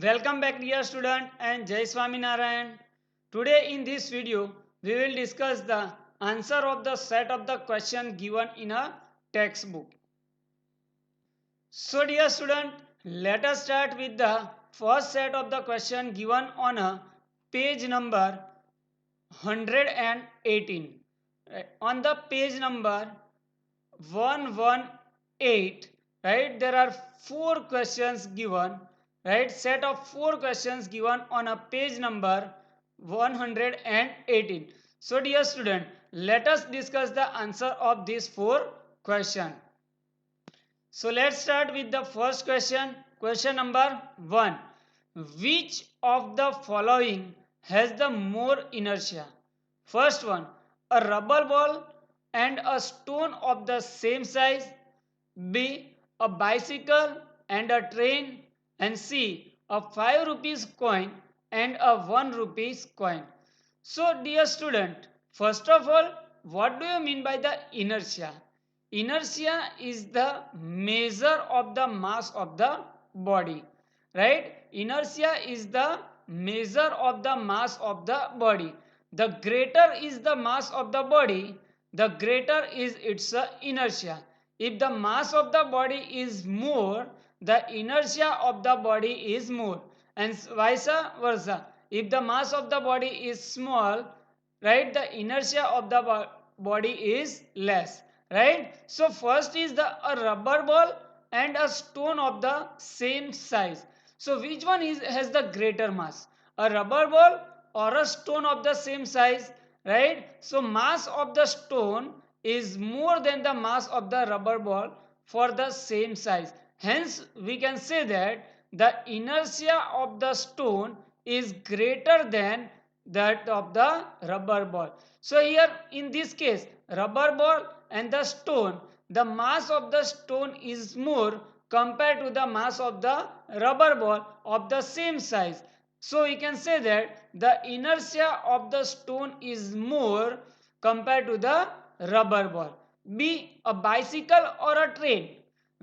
Welcome back dear student and Jai Swaminarayan. Today in this video we will discuss the answer of the set of the question given in a textbook. So dear student, let us start with the first set of the question given on a page number 118. On the page number 118, right, there are four questions given, right, set of four questions given on a page number 118. So dear student, let us discuss the answer of these four questions. So let's start with the first question. Question number 1. Which of the following has the more inertia? First one, a rubber ball and a stone of the same size. B, a bicycle and a train. And C, a 5 rupees coin and a 1 rupees coin. So dear student, first of all, what do you mean by the inertia? Inertia is the measure of the mass of the body, right? Inertia is the measure of the mass of the body. The greater is the mass of the body, the greater is its inertia. If the mass of the body is more, the inertia of the body is more, and vice versa. If the mass of the body is small, right, the inertia of the body is less, right? So first is the a rubber ball and a stone of the same size. So which one has the greater mass, a rubber ball or a stone of the same size, right? So mass of the stone is more than the mass of the rubber ball for the same size. Hence we can say that the inertia of the stone is greater than that of the rubber ball. So here in this case, rubber ball and the stone, the mass of the stone is more compared to the mass of the rubber ball of the same size. So we can say that the inertia of the stone is more compared to the rubber ball. B, a bicycle or a train.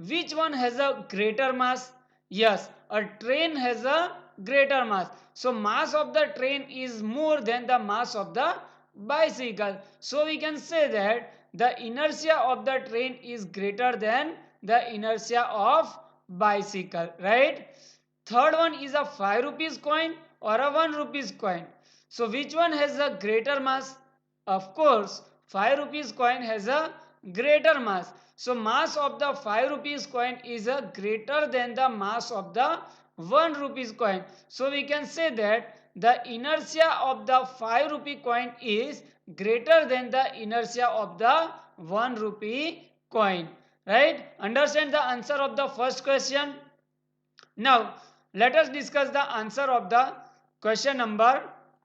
Which one has a greater mass? Yes, a train has a greater mass. So mass of the train is more than the mass of the bicycle. So we can say that the inertia of the train is greater than the inertia of bicycle, right? Third one is a 5 rupees coin or a 1 rupees coin. So which one has a greater mass? Of course, 5 rupees coin has a greater mass. So mass of the 5 rupees coin is a greater than the mass of the 1 rupees coin. So we can say that the inertia of the 5 rupee coin is greater than the inertia of the 1 rupee coin. Right? Understand the answer of the first question? Now, let us discuss the answer of the question number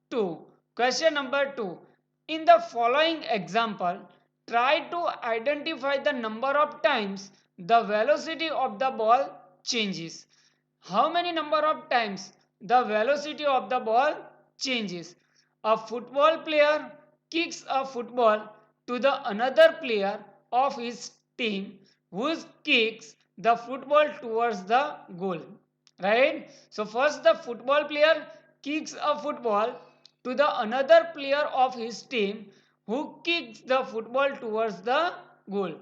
2. Question number 2. In the following example, try to identify the number of times the velocity of the ball changes. How many number of times the velocity of the ball changes? A football player kicks a football to the another player of his team who kicks the football towards the goal, right? So first the football player kicks a football to the another player of his team who kicks the football towards the goal.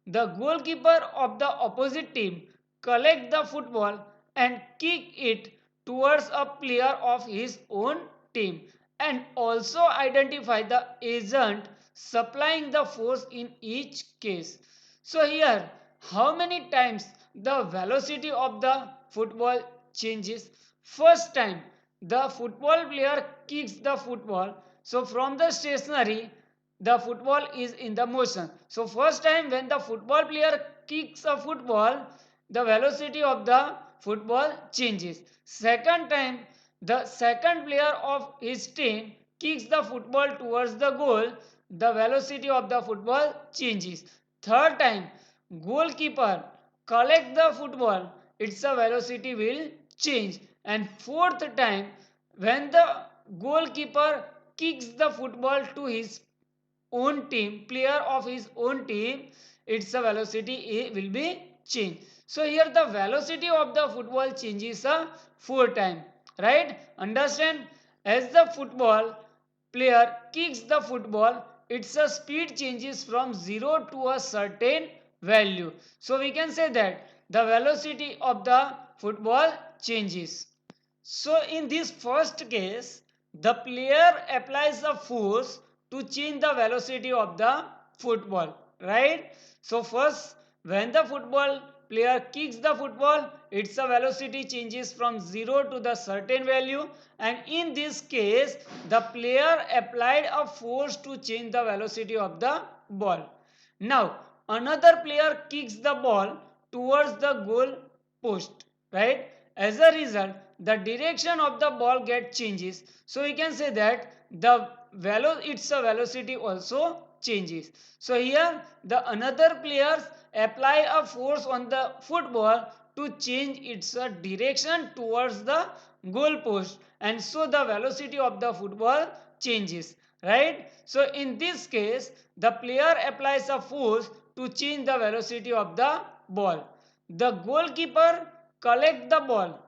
The goalkeeper of the opposite team collect the football and kick it towards a player of his own team, and also identify the agent supplying the force in each case. So here, how many times the velocity of the football changes? First time, the football player kicks the football. So from the stationary, the football is in the motion. So first time when the football player kicks a football, the velocity of the football changes. Second time, the second player of his team kicks the football towards the goal, the velocity of the football changes. Third time, goalkeeper collect the football, its velocity will change. And fourth time, when the goalkeeper kicks the football to his own team, player of his own team, its velocity will be changed. So here the velocity of the football changes 4 times, right? Understand? As the football player kicks the football, its speed changes from 0 to a certain value. So we can say that the velocity of the football changes. So in this first case, the player applies a force to change the velocity of the football, right? So first, when the football player kicks the football, its velocity changes from 0 to the certain value, and in this case, the player applied a force to change the velocity of the ball. Now, another player kicks the ball towards the goal post, right? As a result, the direction of the ball get changes. So we can say that the its velocity also changes. So here the another players apply a force on the football to change its direction towards the goal post, and so the velocity of the football changes, right? So in this case, the player applies a force to change the velocity of the ball. The goalkeeper collect the ball,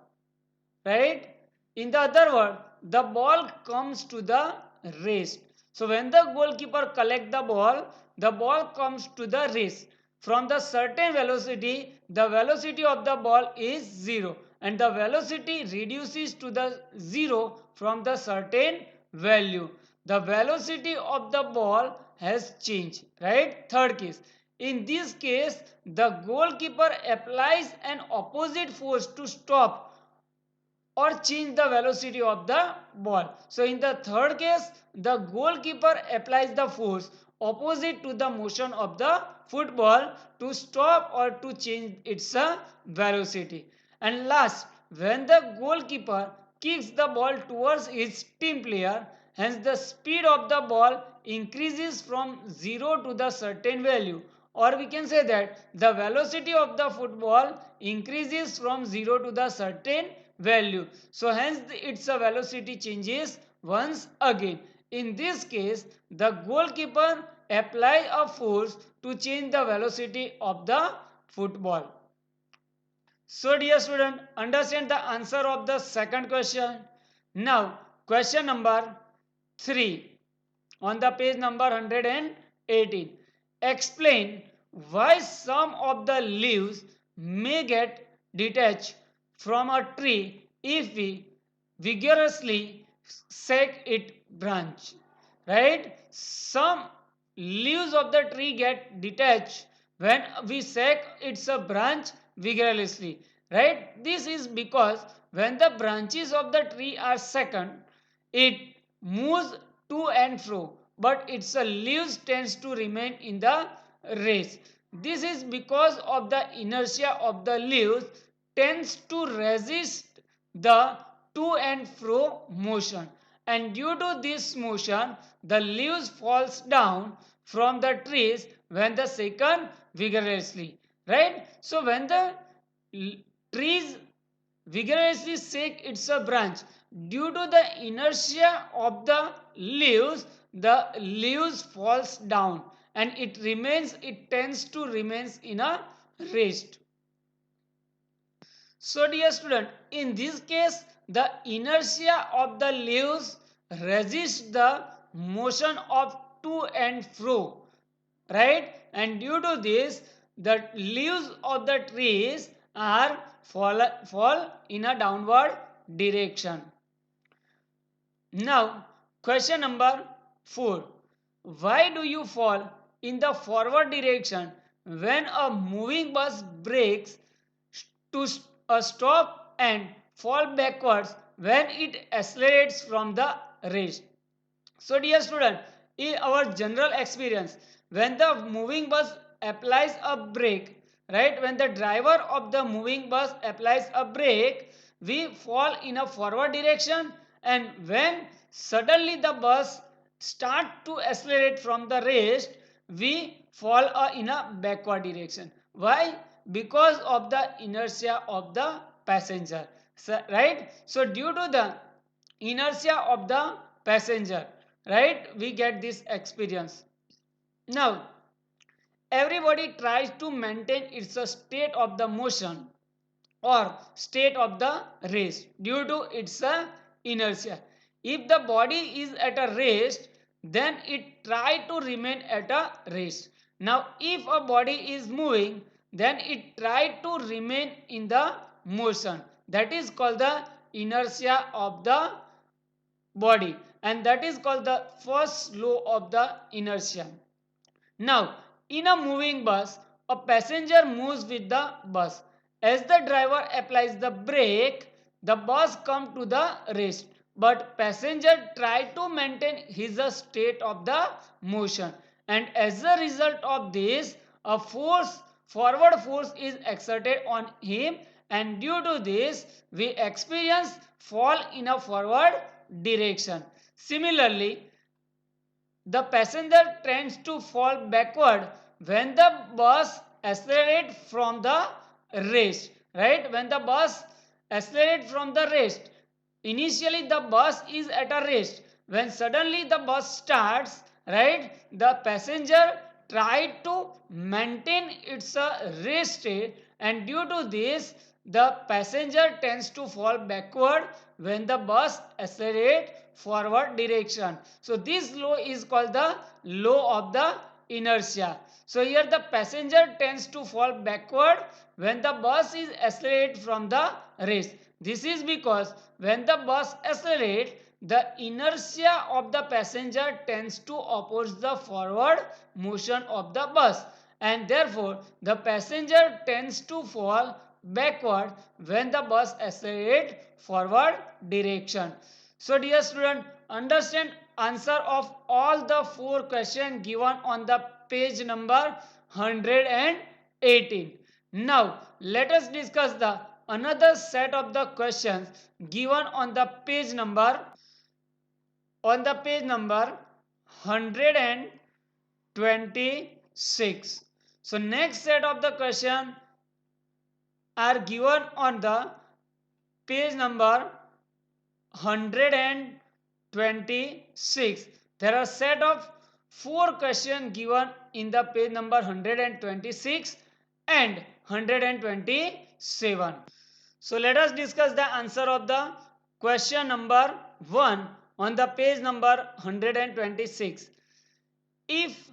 right? In the other word, the ball comes to the rest. So when the goalkeeper collect the ball comes to the rest. From the certain velocity, the velocity of the ball is 0, and the velocity reduces to the 0 from the certain value. The velocity of the ball has changed, right? Third case. In this case, the goalkeeper applies an opposite force to stop or change the velocity of the ball. So in the third case, the goalkeeper applies the force opposite to the motion of the football to stop or to change its velocity. And last, when the goalkeeper kicks the ball towards his team player, hence the speed of the ball increases from 0 to the certain value, or we can say that the velocity of the football increases from 0 to the certain value. So hence its velocity changes once again. In this case, the goalkeeper apply a force to change the velocity of the football. So dear student, understand the answer of the second question. Now question number 3 on the page number 118. Explain why some of the leaves may get detached from a tree if we vigorously shake its branch. Right? Some leaves of the tree get detached when we shake its a branch vigorously. Right? This is because when the branches of the tree are shaken, it moves to and fro, but its leaves tends to remain in the race. This is because of the inertia of the leaves tends to resist the to and fro motion, and due to this motion the leaves falls down from the trees when the shaken vigorously, right? So when the trees vigorously shake its branch, due to the inertia of the leaves falls down and it tends to remains in a rest. So dear student, in this case the inertia of the leaves resists the motion of to and fro, right? And due to this the leaves of the trees are fall in a downward direction. Now question number 4. Why do you fall in the forward direction when a moving bus brakes to a stop and fall backwards when it accelerates from the rest? So dear student, in our general experience, when the moving bus applies a brake, right, when the driver of the moving bus applies a brake, we fall in a forward direction, and when suddenly the bus start to accelerate from the rest, we fall in a backward direction. Why? Because of the inertia of the passenger. So, right? So due to the inertia of the passenger, right, we get this experience. Now everybody tries to maintain its a state of the motion or state of the rest due to its inertia. If the body is at a rest, then it try to remain at a rest. Now if a body is moving, then it try to remain in the motion. That is called the inertia of the body, and that is called the first law of the inertia. Now, in a moving bus, a passenger moves with the bus. As the driver applies the brake, the bus comes to the rest. But passenger try to maintain his state of the motion. And as a result of this, a forward force is exerted on him, and due to this, we experience fall in a forward direction. Similarly, the passenger tends to fall backward when the bus accelerates from the rest, right? When the bus accelerates from the rest, initially the bus is at a rest. When suddenly the bus starts, right, the passenger tried to maintain its rest state, and due to this the passenger tends to fall backward when the bus accelerates forward direction. So this law is called the law of the inertia. So here the passenger tends to fall backward when the bus is accelerate from the rest. This is because when the bus accelerates, the inertia of the passenger tends to oppose the forward motion of the bus, and therefore the passenger tends to fall backward when the bus accelerates forward direction. So dear student, understand answer of all the four questions given on the page number 118. Now let us discuss the another set of the questions given on the page number 126. So next set of the question are given on the page number 126. There are set of four questions given in the page number 126 and 127. So let us discuss the answer of the question number 1 on the page number 126. If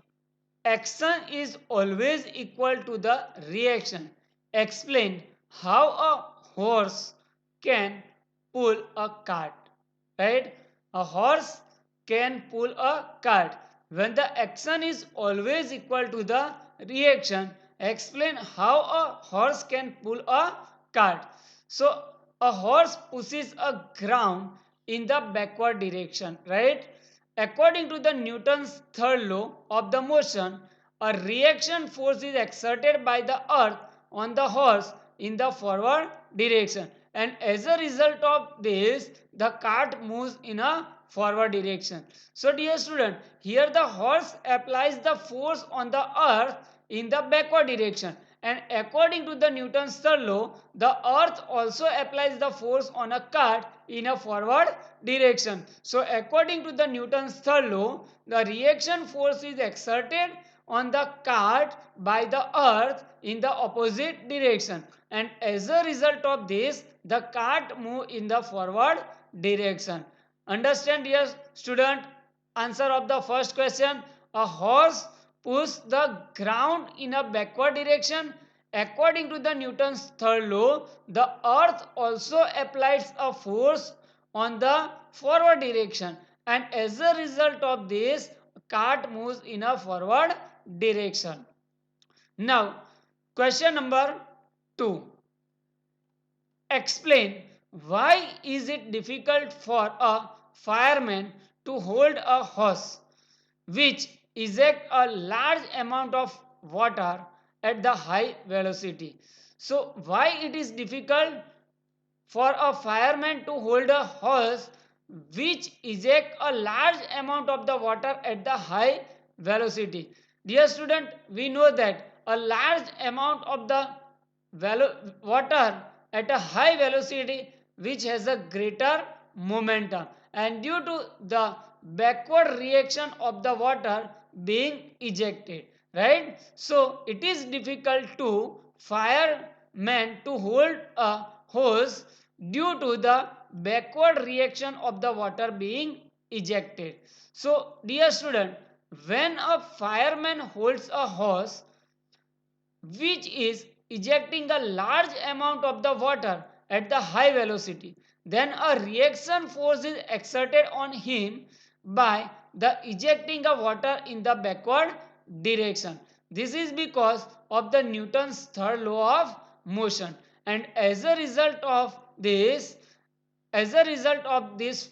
action is always equal to the reaction, explain how a horse can pull a cart. Right? A horse can pull a cart. When the action is always equal to the reaction, explain how a horse can pull a cart. So a horse pushes a ground in the backward direction, right? According to the Newton's third law of the motion, a reaction force is exerted by the earth on the horse in the forward direction, and as a result of this the cart moves in a forward direction. So dear student, here the horse applies the force on the earth in the backward direction, and according to the Newton's third law, the earth also applies the force on a cart in a forward direction. So according to the Newton's third law, the reaction force is exerted on the cart by the earth in the opposite direction, and as a result of this the cart move in the forward direction. Understand dear student? Answer of the first question: a horse pushes the ground in a backward direction. According to the Newton's third law, the earth also applies a force on the forward direction, and as a result of this cart moves in a forward direction. Now question number 2. Explain why is it difficult for a fireman to hold a hose which ejects a large amount of water at the high velocity. So why it is difficult for a fireman to hold a hose which ejects a large amount of the water at the high velocity? Dear student, we know that a large amount of the water at a high velocity which has a greater momentum, and due to the backward reaction of the water being ejected, right? So it is difficult to firemen to hold a hose due to the backward reaction of the water being ejected. So dear student, when a fireman holds a hose which is ejecting a large amount of the water at the high velocity, then a reaction force is exerted on him by the ejecting of water in the backward direction. This is because of the Newton's third law of motion, and as a result of this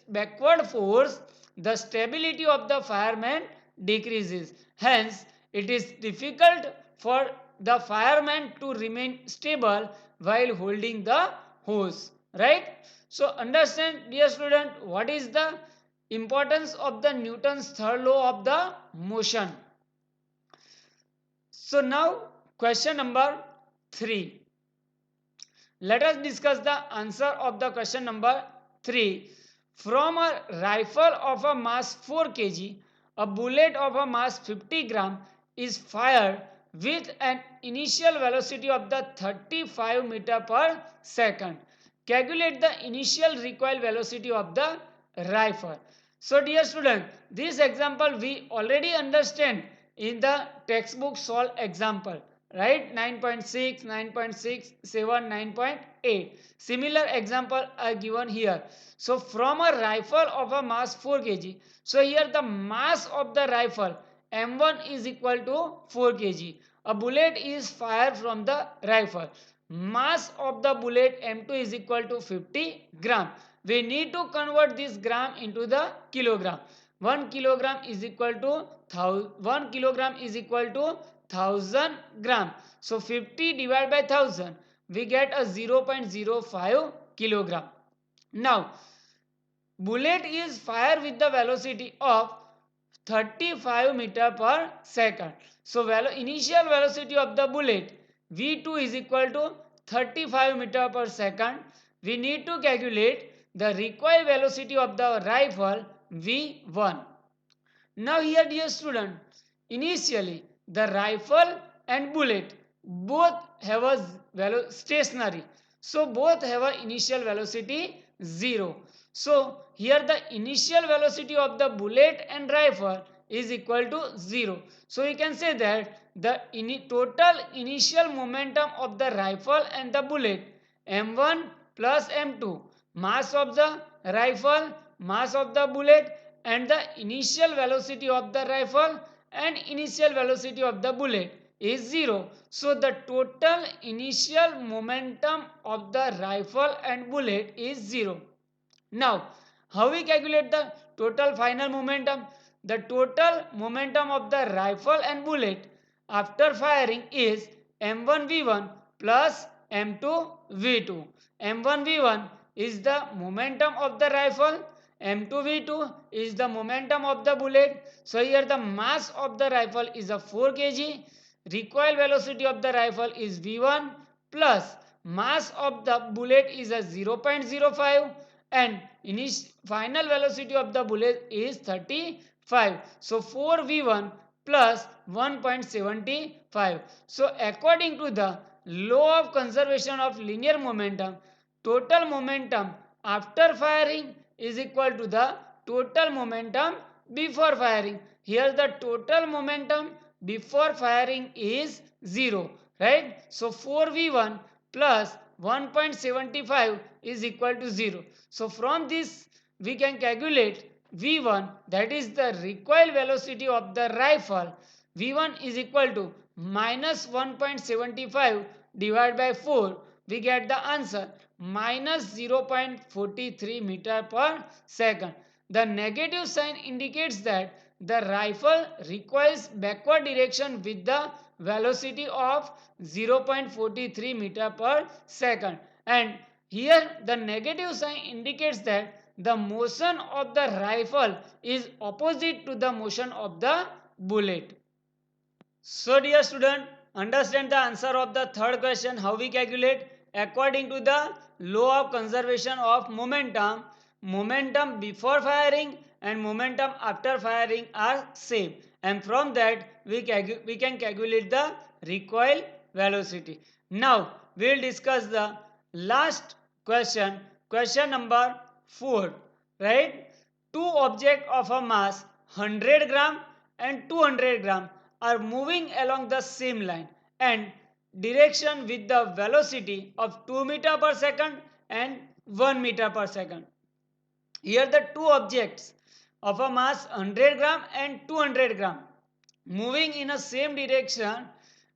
backward force, the stability of the fireman decreases. Hence, it is difficult for the fireman to remain stable while holding the hose. Right? So, understand, dear student, what is the importance of the Newton's third law of the motion. So, now question number 3. Let us discuss the answer of the question number 3. From a rifle of a mass 4 kg, a bullet of a mass 50 gram is fired with an initial velocity of the 35 meter per second. Calculate the initial recoil velocity of the rifle. So dear student, this example we already understand in the textbook solve example, right? 9.6, 9.6, 7, 9.8. Similar example are given here. So from a rifle of a mass 4 kg, so here the mass of the rifle M1 is equal to 4 kg. A bullet is fired from the rifle. Mass of the bullet M2 is equal to 50 gram. We need to convert this gram into the kilogram. 1 kilogram is equal to 1000 gram. So 50 divided by 1000, we get a 0.05 kilogram. Now, bullet is fired with the velocity of 35 meter per second. So initial velocity of the bullet V2 is equal to 35 meter per second. We need to calculate the recoil velocity of the rifle V1. Now here dear student, initially the rifle and bullet both have a stationary. So both have a initial velocity 0. So here the initial velocity of the bullet and rifle is equal to 0. So we can say that the total initial momentum of the rifle and the bullet M1 plus M2, mass of the rifle, mass of the bullet, and the initial velocity of the rifle and initial velocity of the bullet is 0. So the total initial momentum of the rifle and bullet is 0. Now, how we calculate the total final momentum? The total momentum of the rifle and bullet after firing is M1V1 plus M2V2. M1V1 is the momentum of the rifle, M2V2 is the momentum of the bullet. So here the mass of the rifle is a 4 kg, recoil velocity of the rifle is V1 plus mass of the bullet is a 0.05 and final velocity of the bullet is 35. So 4V1 plus 1.75. So according to the law of conservation of linear momentum, total momentum after firing is equal to the total momentum before firing. Here the total momentum before firing is 0, right? So 4V1 plus 1.75 is equal to 0. So from this we can calculate V1, that is the recoil velocity of the rifle. V1 is equal to minus 1.75 divided by 4. We get the answer minus 0.43 meter per second. The negative sign indicates that the rifle recoils backward direction with the velocity of 0.43 meter per second, and here the negative sign indicates that the motion of the rifle is opposite to the motion of the bullet. So dear student, understand the answer of the third question, how we calculate. According to the law of conservation of momentum, momentum before firing and momentum after firing are same. and from that we can calculate the recoil velocity. Now we will discuss the last question, question number 4, right? Two objects of a mass 100 gram and 200 gram are moving along the same line and direction with the velocity of 2 meter per second and 1 meter per second. Here the two objects of a mass 100 gram and 200 gram moving in a same direction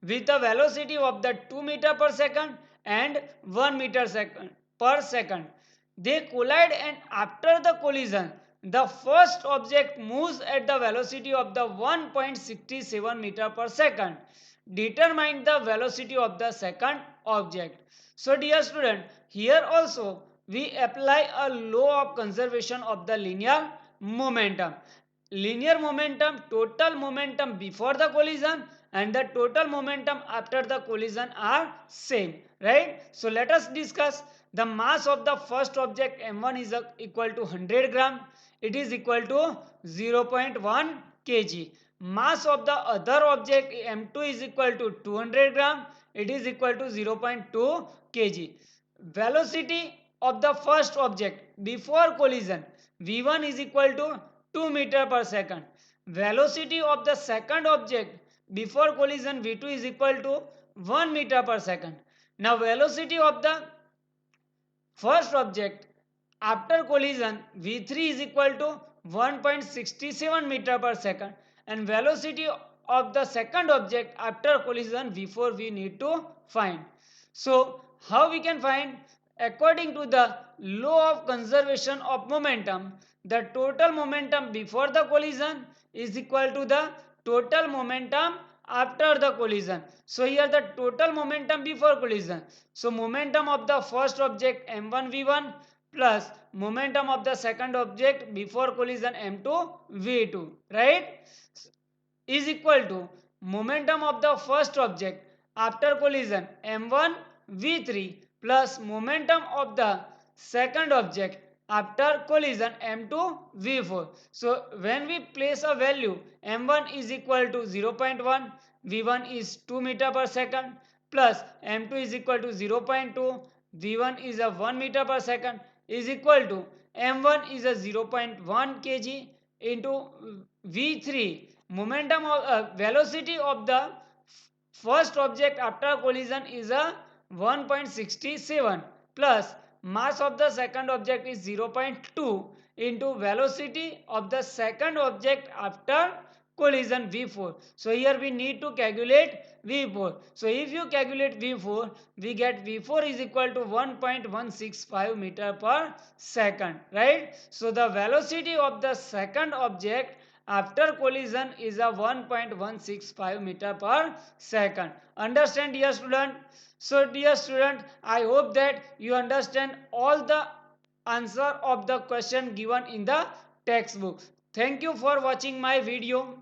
with a velocity of the 2 meter per second and 1 meter per second. They collide, and after the collision the first object moves at the velocity of the 1.67 meter per second. Determine the velocity of the second object. So dear student, here also we apply a law of conservation of the linear momentum. Linear momentum, total momentum before the collision and the total momentum after the collision are same, right? So let us discuss. The mass of the first object m1 is equal to 100 gram. It is equal to 0.1 kg. Mass of the other object m2 is equal to 200 gram. It is equal to 0.2 kg. Velocity of the first object before collision v1 is equal to 2 meter per second. Velocity of the second object before collision v2 is equal to 1 meter per second. Now velocity of the first object after collision v3 is equal to 1.67 meter per second, and velocity of the second object after collision v4 we need to find. So how we can find? According to the law of conservation of momentum, the total momentum before the collision is equal to the total momentum after the collision. So here the total momentum before collision. So momentum of the first object m1 v1 plus momentum of the second object before collision m2 v2, right, is equal to momentum of the first object after collision m1 v3 plus momentum of the second object after collision m2 v4. So when we place a value m1 is equal to 0.1, v1 is 2 meter per second plus m2 is equal to 0.2, v1 is a 1 meter per second is equal to m1 is a 0.1 kg into v3, momentum of velocity of the first object after collision is a 1.67 plus mass of the second object is 0.2 into velocity of the second object after collision v4. So here we need to calculate v4. So if you calculate v4, we get v4 is equal to 1.165 meter per second, right? So the velocity of the second object after collision is a 1.165 meter per second. Understand, dear student? So dear student, I hope that you understand all the answer of the question given in the textbook. Thank you for watching my video.